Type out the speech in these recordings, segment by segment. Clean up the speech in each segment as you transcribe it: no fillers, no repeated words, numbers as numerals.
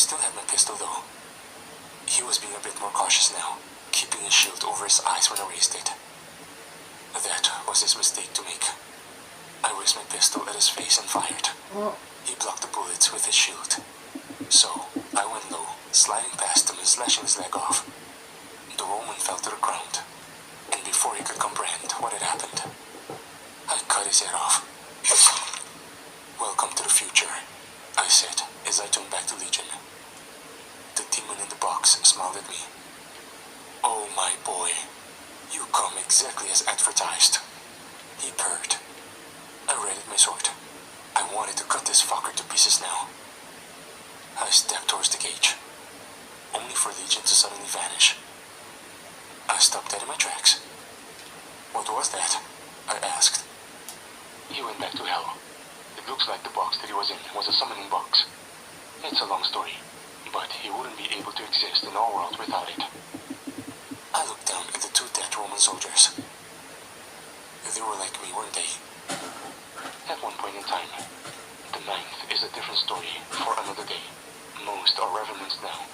still had my pistol though. He was being a bit more cautious now, keeping his shield over his eyes when I raised it. That was his mistake to make. I raised my pistol at his face and fired. He blocked the bullets with his shield. So, I went low, sliding past him and slashing his leg off. The Roman fell to the ground, and before he could comprehend what had happened, I cut his head off. "Welcome to the future," I said as I turned back to Legion. The demon in the box smiled at me. "Oh my boy, you come exactly as advertised," he purred. I readied my sword. I wanted to cut this fucker to pieces now. I stepped towards the cage, only for Legion to suddenly vanish. I stopped dead in my tracks. "What was that?" I asked. "He went back to hell. It looks like the box that he was in was a summoning box. It's a long story, but he wouldn't be able to exist in our world without it." I looked down at the two dead Roman soldiers. They were like me, weren't they? At one point in time. The ninth is a different story for another day. Most are revenants now.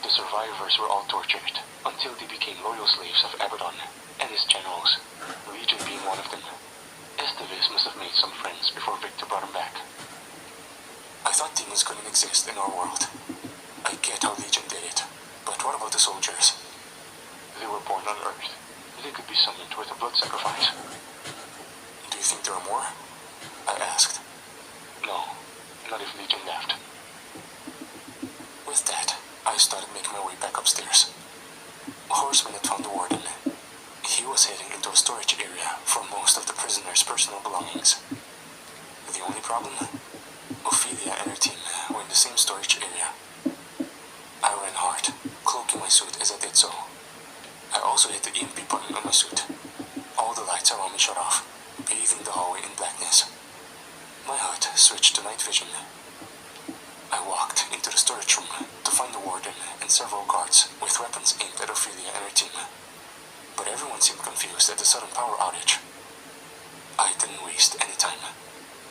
The survivors were all tortured until they became loyal slaves of Abaddon and his generals, Legion being one of them. Esteves must have made some friends before Victor brought him back. I thought demons couldn't exist in our world. I get how Legion did it, but what about the soldiers? They were born on Earth. They could be summoned with a blood sacrifice. "Do you think there are more?" I asked. "No, not if Legion left." With that, I started making my way back upstairs. Horseman had found the warden. He was heading into a storage area for most of the prisoners' personal belongings. The only problem? Ophelia and her team were in the same storage area. I ran hard, cloaking my suit as I did so. I also hit the EMP button on my suit. All the lights around me shut off, bathing the hallway in blackness. My HUD switched to night vision. I walked into the storage room to find the warden and several guards with weapons aimed at Ophelia and her team. But everyone seemed confused at the sudden power outage. I didn't waste any time.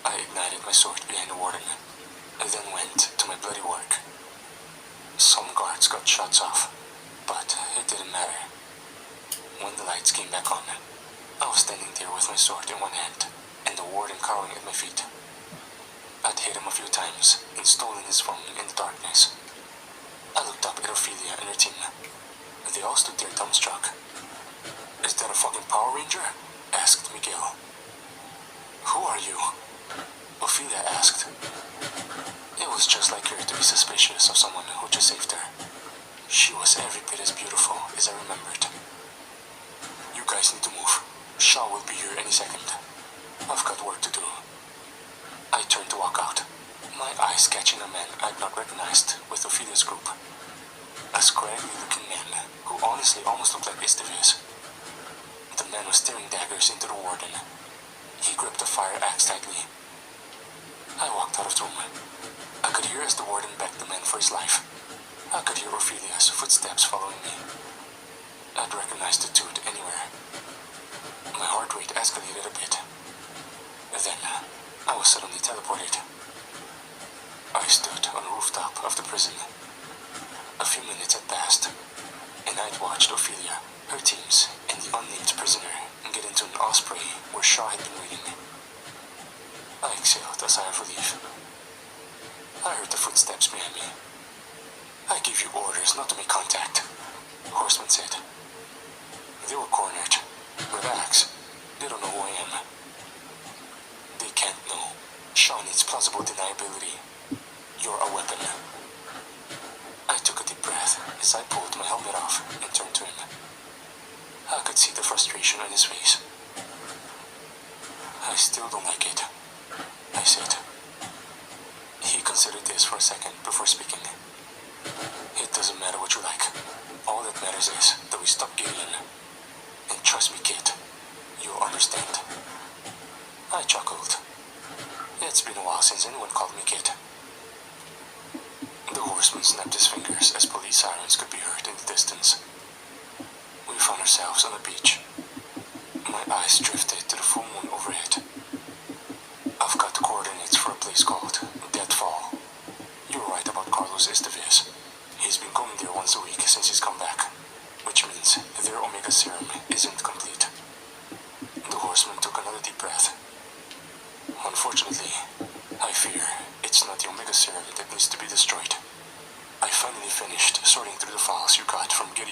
I ignited my sword behind the warden, and then went to my bloody work. Some guards got shots off, but it didn't matter. When the lights came back on, I was standing there with my sword in one hand, and the warden cowering at my feet. I'd hit him a few times and stolen his phone in the darkness. I looked up at Ophelia and her team. They all stood there dumbstruck. "Is that a fucking Power Ranger?" asked Miguel. "Who are you?" Ophelia asked. It was just like her to be suspicious of someone who just saved her. She was every bit as beautiful as I remembered. "You guys need to move. Shaw will be here any second. I've got work to do." I turned to walk out, my eyes catching a man I'd not recognized with Ophelia's group. A scraggly-looking man who honestly almost looked like Esteves. The man was staring daggers into the warden. He gripped a fire axe tightly. I walked out of the room. I could hear as the warden begged the man for his life. I could hear Ophelia's footsteps following me. I'd recognize the dude anywhere. My heart rate escalated a bit. Then, I was suddenly teleported. I stood on the rooftop of the prison. A few minutes had passed, and I'd watched Ophelia, her teams, and the unnamed prisoner get into an osprey where Shaw had been waiting. I exhaled a sigh of relief. I heard the footsteps behind me. "I gave you orders not to make contact," Horseman said. "They were cornered. Relax. They don't know who I am." "They can't know. Shaw needs plausible deniability. You're a weapon." I took a deep breath as I pulled my helmet off and turned to him. I could see the frustration on his face. "I still don't like it," I said. He considered this for a second before speaking. "It doesn't matter what you like. All that matters is that we stop Gideon. And trust me, kid, you'll understand." I chuckled. It's been a while since anyone called me kid. The horseman snapped his fingers as police sirens could be heard in the distance. We found ourselves on a beach. My eyes drifted to the full moon overhead. "I've got the coordinates for a place called Deadfall. You were right about Carlos knows Estevez. He's been going there once a week since he's come back, which means their Omega serum isn't complete. The horseman took another deep breath. Unfortunately, I fear it's not the Omega serum that needs to be destroyed. I finally finished sorting through the files you got from Gideon.